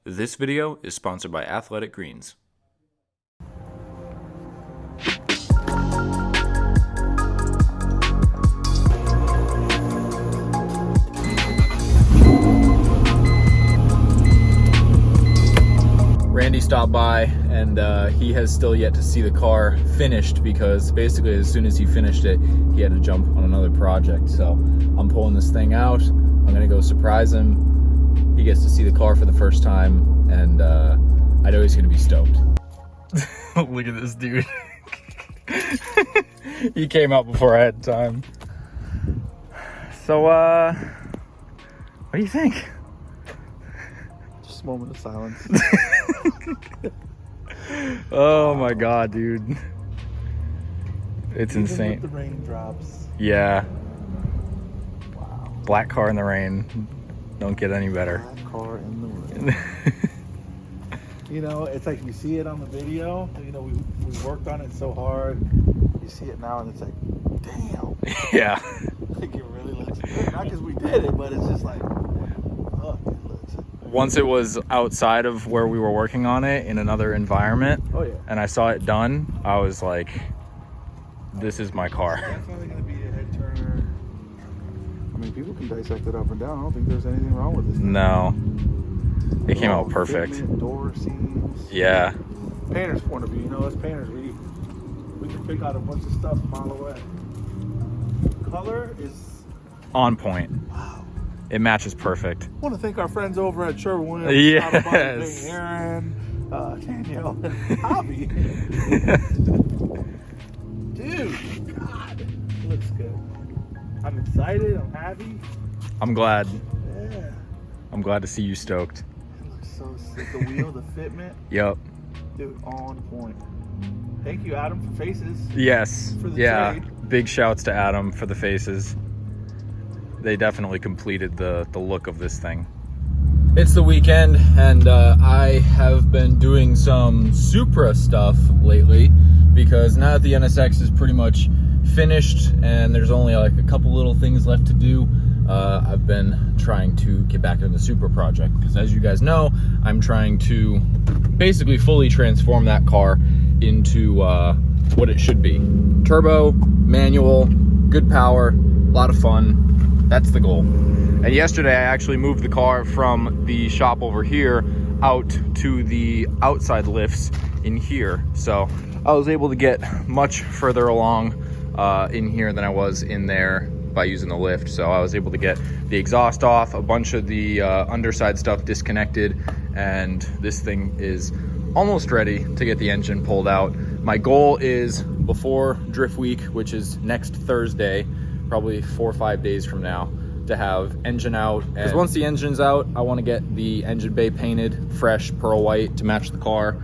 This video is sponsored by Athletic Greens. Randy stopped by and he has still yet to see the car finished because basically as soon as he finished it, he had to jump on another project. So I'm pulling this thing out. I'm gonna go surprise him. He gets to see the car for the first time and I know he's gonna be stoked. Look at this dude. He came out before I had time. So what do you think? Just a moment of silence. Oh my god, dude. It's Even insane. with the raindrops. Yeah. Wow. Black car in the rain. Don't get any better. Black car in the rain. You know, it's like you see it on the video. You know, we worked on it so hard. You see it now and it's like, damn. Yeah. Like it really looks good. Not because we did it, but it's just like, oh, it looks. Once it was outside of where we were working on it in another environment, Oh yeah. and I saw it done, I was like, this is my car. Definitely gonna be a head turner. I mean, people can dissect it up and down. I don't think there's anything wrong with this. No. It came out All perfect. fitment, door seams. Yeah. Painter's point of view, you know, as painters, we can pick out a bunch of stuff a mile away. Color is On point. wow. It matches perfect. I want to thank our friends over at Sherwin. Yes. Aaron, Danielle, and Hobby. Dude, God, it looks good. I'm excited. I'm happy. I'm glad. Yeah, I'm glad to see you stoked. it looks so sick. The wheel, the fitment, Yep. dude, on point. Thank you, Adam, for faces. Yes. For the Yeah. trade. Big shouts to Adam for the faces. They definitely completed the look of this thing. It's the weekend and I have been doing some Supra stuff lately because now that the NSX is pretty much finished and there's only like a couple little things left to do, I've been trying to get back into the Supra project because as you guys know, I'm trying to basically fully transform that car into what it should be. Turbo, manual, good power, a lot of fun. That's the goal. And yesterday I actually moved the car from the shop over here out to the outside lifts in here. So I was able to get much further along in here than I was in there by using the lift. So I was able to get the exhaust off, a bunch of the underside stuff disconnected, and this thing is almost ready to get the engine pulled out. My goal is before Drift Week, which is next Thursday, probably 4 or 5 days from now, to have engine out. Because once the engine's out, I want to get the engine bay painted fresh pearl white to match the car.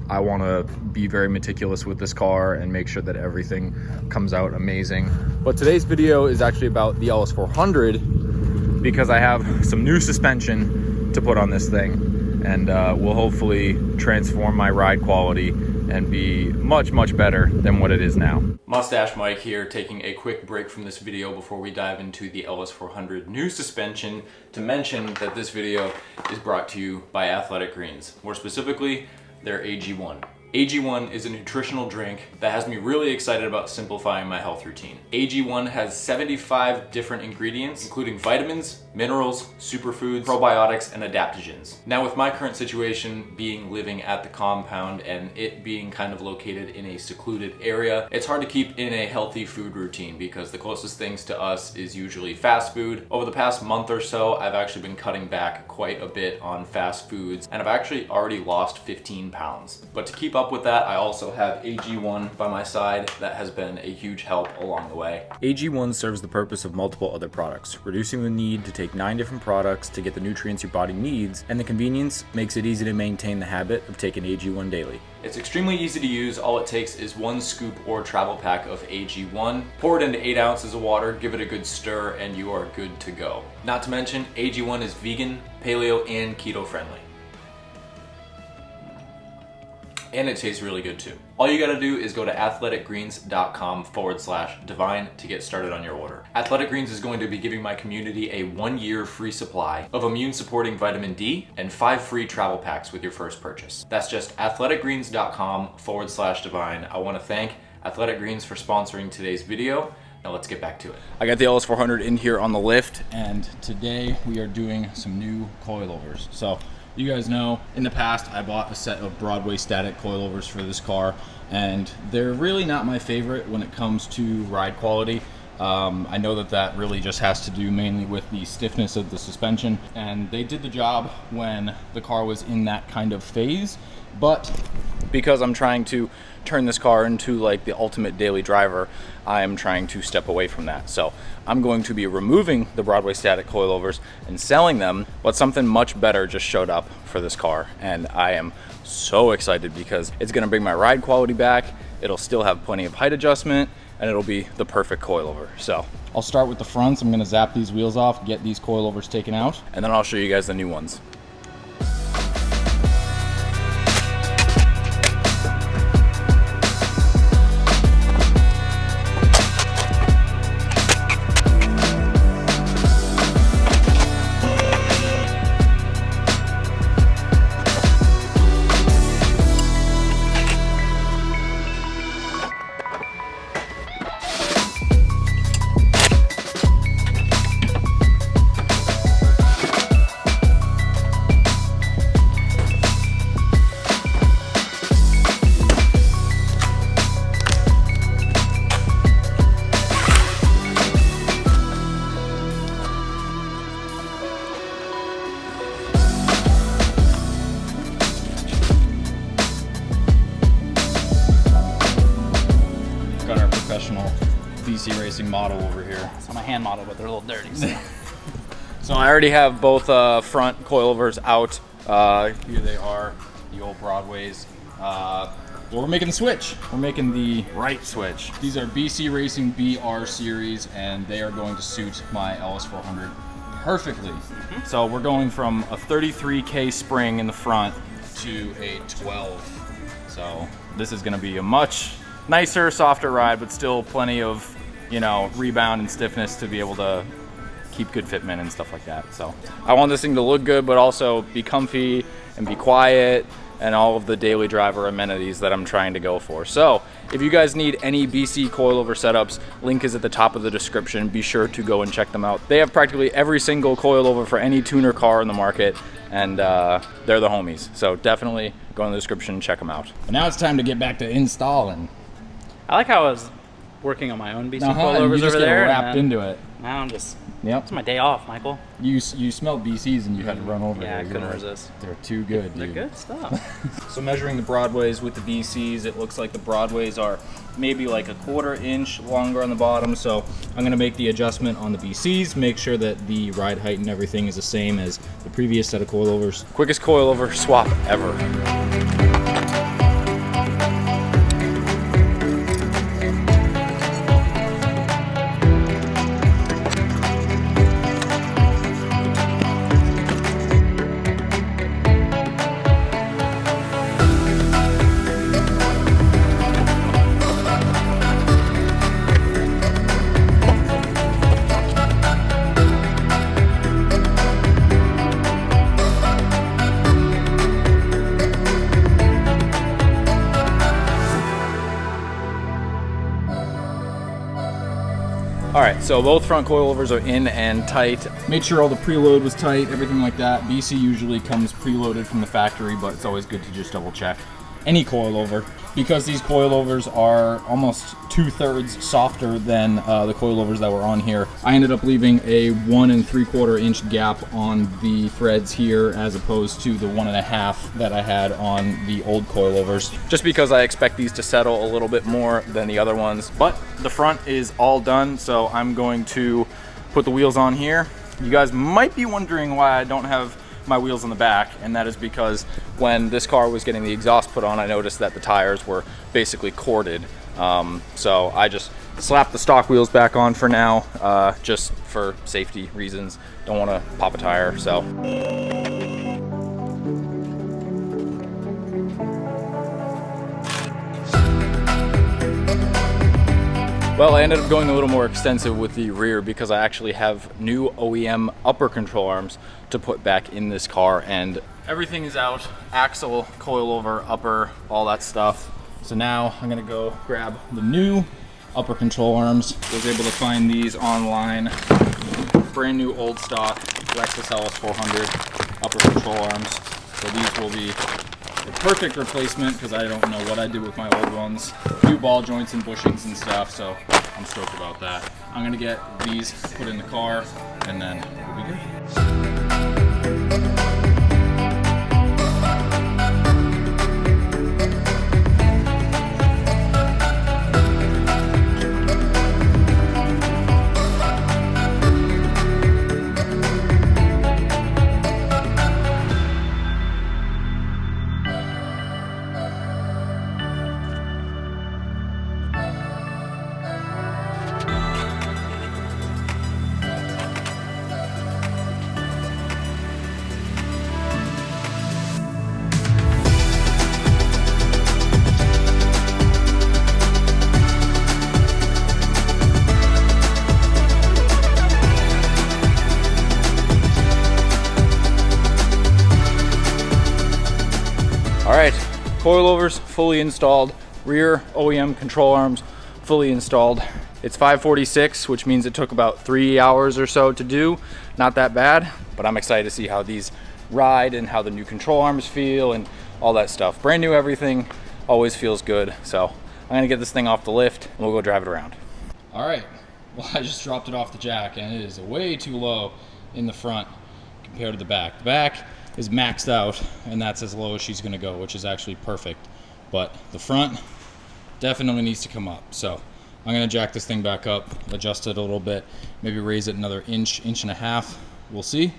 I want to be very meticulous with this car and make sure that everything comes out amazing. But today's video is actually about the LS400 because I have some new suspension to put on this thing, and will hopefully transform my ride quality and be much, much better than what it is now. Mustache Mike here, taking a quick break from this video before we dive into the LS400 new suspension to mention that this video is brought to you by Athletic Greens. More specifically, their AG1. AG1 is a nutritional drink that has me really excited about simplifying my health routine. AG1 has 75 different ingredients, including vitamins, minerals, superfoods, probiotics, and adaptogens. Now with my current situation being living at the compound and it being kind of located in a secluded area, it's hard to keep in a healthy food routine because the closest things to us is usually fast food. Over the past month or so, I've actually been cutting back quite a bit on fast foods, and I've actually already lost 15 pounds. But to keep up with that, I also have AG1 by my side that has been a huge help along the way. AG1 serves the purpose of multiple other products, reducing the need to take 9 different products to get the nutrients your body needs, and the convenience makes it easy to maintain the habit of taking AG1 daily. It's extremely easy to use. All it takes is 1 scoop or travel pack of AG1. Pour it into 8 ounces of water, give it a good stir, and you are good to go. Not to mention, AG1 is vegan, paleo, and keto friendly. and it tastes really good too. All you gotta do is go to athleticgreens.com/divine to get started on your order. Athletic Greens is going to be giving my community a 1-year free supply of immune supporting vitamin D and 5 free travel packs with your first purchase. That's just athleticgreens.com/divine. I wanna thank Athletic Greens for sponsoring today's video. Now let's get back to it. I got the LS400 in here on the lift, and today we are doing some new coilovers. So you guys know, in the past I bought a set of Broadway static coilovers for this car, and they're really not my favorite when it comes to ride quality. I know that really just has to do mainly with the stiffness of the suspension, and they did the job when the car was in that kind of phase, but because I'm trying to turn this car into like the ultimate daily driver, I am trying to step away from that. So I'm going to be removing the Broadway static coilovers and selling them, but something much better just showed up for this car, and I am so excited because it's gonna bring my ride quality back. It'll still have plenty of height adjustment, and it'll be the perfect coilover. So I'll start with the fronts. I'm gonna zap these wheels off, get these coilovers taken out, and then I'll show you guys the new ones. BC Racing model over here. It's on my hand model, but they're a little dirty. So I already have both front coilovers out. Here they are, the old Broadways. Well, we're making the switch. We're making the right switch. These are BC Racing BR series, and they are going to suit my LS400 perfectly. So we're going from a 33K spring in the front to a 12. So this is going to be a much nicer, softer ride, but still plenty of, you know, rebound and stiffness to be able to keep good fitment and stuff like that. So I want this thing to look good, but also be comfy and be quiet and all of the daily driver amenities that I'm trying to go for. So if you guys need any BC coilover setups, link is at the top of the description. Be sure to go and check them out. They have practically every single coilover for any tuner car in the market, and they're the homies. So definitely go in the description and check them out. And now it's time to get back to installing. I like how I was working on my own BC and coilovers you just over get there. wrapped into it. Now I'm just, Yep. it's my day off, Michael. You smelled BCs and you had to run over Yeah, there. I couldn't You're resist. They're too good, They're dude. good stuff. So measuring the Broadways with the BCs, it looks like the Broadways are maybe like a 1/4 inch longer on the bottom. So I'm gonna make the adjustment on the BCs, make sure that the ride height and everything is the same as the previous set of coilovers. Quickest coilover swap ever. All right, so both front coilovers are in and tight. Made sure all the preload was tight, everything like that. BC usually comes preloaded from the factory, but it's always good to just double check any coilover. Because these coilovers are almost 2/3 softer than the coilovers that were on here, I ended up leaving a 1 3/4 inch gap on the threads here as opposed to the 1.5 that I had on the old coilovers, just because I expect these to settle a little bit more than the other ones. But the front is all done, so I'm going to put the wheels on here. You guys might be wondering why I don't have my wheels on the back, and that is because when this car was getting the exhaust put on, I noticed that the tires were basically corded. So I just slapped the stock wheels back on for now, just for safety reasons. Don't want to pop a tire, so. Well, I ended up going a little more extensive with the rear because I actually have new OEM upper control arms to put back in this car, and everything is out, axle, coilover, upper, all that stuff. So now I'm gonna go grab the new upper control arms. Was able to find these online. Brand new old stock Lexus LS400 upper control arms. So these will be the perfect replacement because I don't know what I did with my old ones. New ball joints and bushings and stuff, so I'm stoked about that. I'm gonna get these put in the car and then we'll be good. All right, coilovers fully installed, rear OEM control arms fully installed. It's 5:46, which means it took about 3 hours or so to do. Not that bad, but I'm excited to see how these ride and how the new control arms feel and all that stuff. Brand new everything, always feels good. So I'm gonna get this thing off the lift and we'll go drive it around. All right, well, I just dropped it off the jack and it is way too low in the front compared to the back. The back is maxed out and that's as low as she's gonna go, which is actually perfect. But the front definitely needs to come up. So I'm gonna jack this thing back up, adjust it a little bit, maybe raise it another inch, inch and a half, we'll see,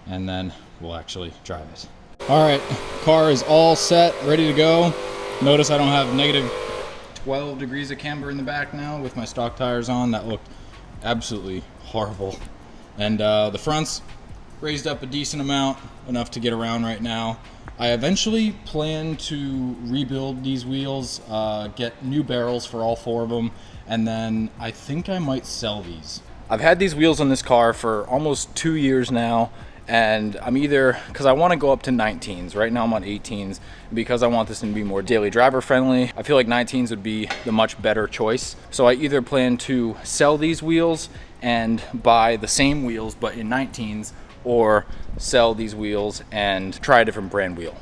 and then we'll actually drive it. All right, car is all set, ready to go. Notice I don't have negative 12 degrees of camber in the back now with my stock tires on. That looked absolutely horrible. And the front's raised up a decent amount, enough to get around right now. I eventually plan to rebuild these wheels, get new barrels for all 4 of them, and then I think I might sell these. I've had these wheels on this car for almost 2 years now, and I'm either, because I want to go up to 19s. Right now I'm on 18s, because I want this to be more daily driver friendly. I feel like 19s would be the much better choice. So I either plan to sell these wheels and buy the same wheels but in 19s, or sell these wheels and try a different brand wheel.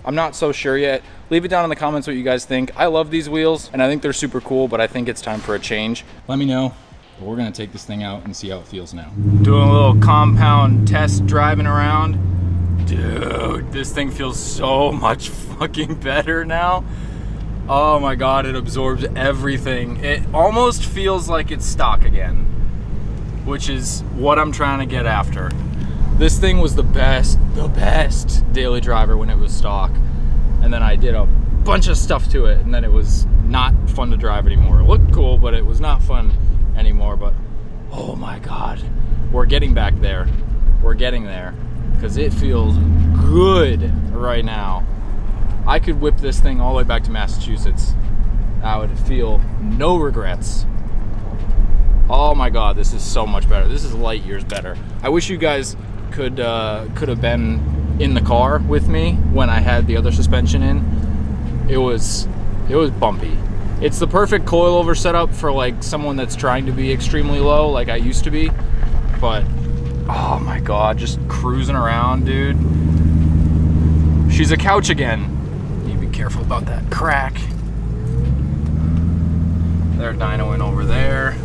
I'm not so sure yet. Leave it down in the comments what you guys think. I love these wheels and I think they're super cool, but I think it's time for a change. Let me know. But we're gonna take this thing out and see how it feels now. Doing a little compound test driving around. Dude, this thing feels so much fucking better now. Oh my God, it absorbs everything. It almost feels like it's stock again, which is what I'm trying to get after. This thing was the best daily driver when it was stock. And then I did a bunch of stuff to it and then it was not fun to drive anymore. It looked cool, but it was not fun anymore. But oh my God, we're getting back there. We're getting there because it feels good right now. I could whip this thing all the way back to Massachusetts. I would feel no regrets. Oh my God, this is so much better. This is light years better. I wish you guys could have been in the car with me when I had the other suspension in. It was bumpy. It's the perfect coilover setup for like someone that's trying to be extremely low like I used to be. But oh my God, just cruising around, dude. She's a couch again. You need to be careful about that crack. They're dynoing over there.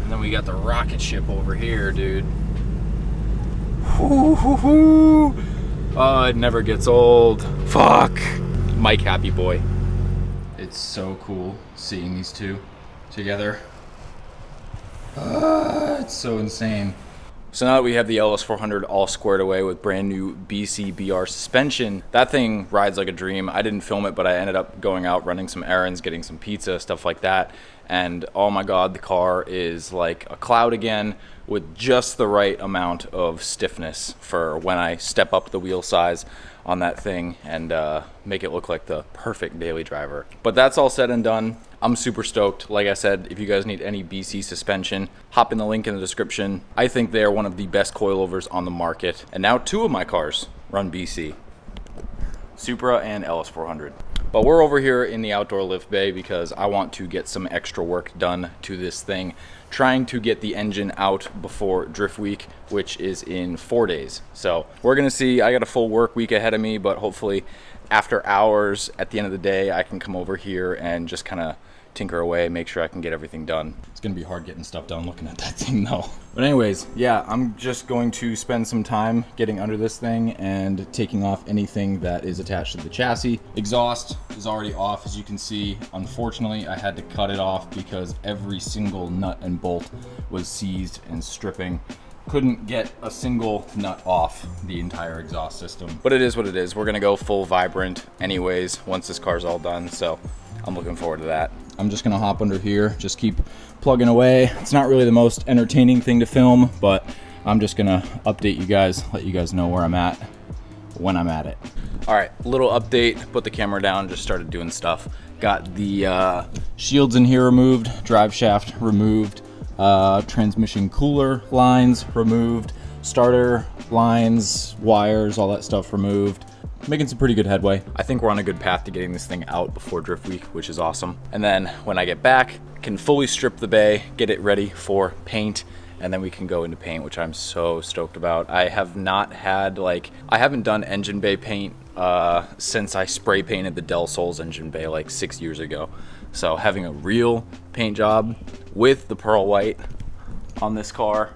And then we got the rocket ship over here, dude. Oh, it never gets old. Fuck. Mike happy boy. It's so cool seeing these two together. It's so insane. So now that we have the LS400 all squared away with brand new BCBR suspension, that thing rides like a dream. I didn't film it, but I ended up going out running some errands, getting some pizza, stuff like that. And oh my God, the car is like a cloud again. with just the right amount of stiffness for when I step up the wheel size on that thing and make it look like the perfect daily driver. But that's all said and done. I'm super stoked. Like I said, if you guys need any BC suspension, hop in the link in the description. I think they are one of the best coilovers on the market. And now 2 of my cars run BC. Supra and LS400. But we're over here in the outdoor lift bay because I want to get some extra work done to this thing, trying to get the engine out before drift week, which is in 4 days. So we're gonna see. I got a full work week ahead of me, but hopefully after hours at the end of the day, I can come over here and just kind of tinker away, make sure I can get everything done. It's gonna be hard getting stuff done looking at that thing though. But anyways, yeah, I'm just going to spend some time getting under this thing and taking off anything that is attached to the chassis. Exhaust is already off, as you can see. Unfortunately, I had to cut it off because every single nut and bolt was seized and stripping. Couldn't get a single nut off the entire exhaust system. But it is what it is. We're gonna go full vibrant anyways once this car's all done, so I'm looking forward to that. I'm just gonna hop under here, just keep plugging away. It's not really the most entertaining thing to film, but I'm just gonna update you guys, let you guys know where I'm at when I'm at it. All right, little update, put the camera down, just started doing stuff. Got the shields in here removed, drive shaft removed, transmission cooler lines removed, starter lines, wires, all that stuff removed. Making some pretty good headway. I think we're on a good path to getting this thing out before drift week, which is awesome. And then when I get back, can fully strip the bay, get it ready for paint, and then we can go into paint, which I'm so stoked about. I have not had, I haven't done engine bay paint since I spray painted the Del Sol's engine bay like 6 years ago. So having a real paint job with the pearl white on this car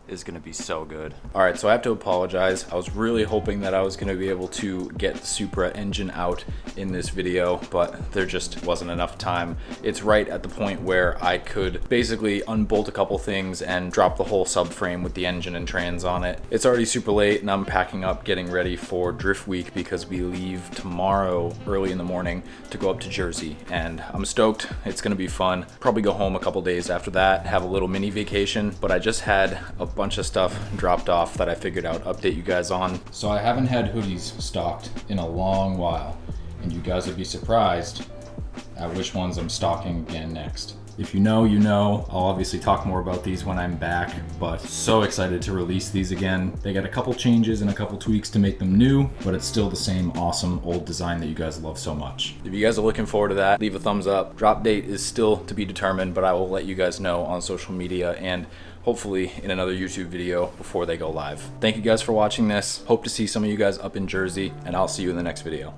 is gonna be so good. All right, so I have to apologize. I was really hoping that I was gonna be able to get the Supra engine out in this video, but there just wasn't enough time. It's right at the point where I could basically unbolt a couple things and drop the whole subframe with the engine and trans on it. It's already super late and I'm packing up, getting ready for drift week because we leave tomorrow early in the morning to go up to Jersey, and I'm stoked. It's gonna be fun. Probably go home a couple days after that, have a little mini vacation, but I just had a bunch of stuff dropped off that I figured I'd update you guys on. So I haven't had hoodies stocked in a long while, and you guys would be surprised at which ones I'm stocking again next. If you know, you know. I'll obviously talk more about these when I'm back, but so excited to release these again. They got a couple changes and a couple tweaks to make them new, but it's still the same awesome old design that you guys love so much. If you guys are looking forward to that, leave a thumbs up. Drop date is still to be determined, but I will let you guys know on social media and hopefully in another YouTube video before they go live. Thank you guys for watching this. Hope to see some of you guys up in Jersey, and I'll see you in the next video.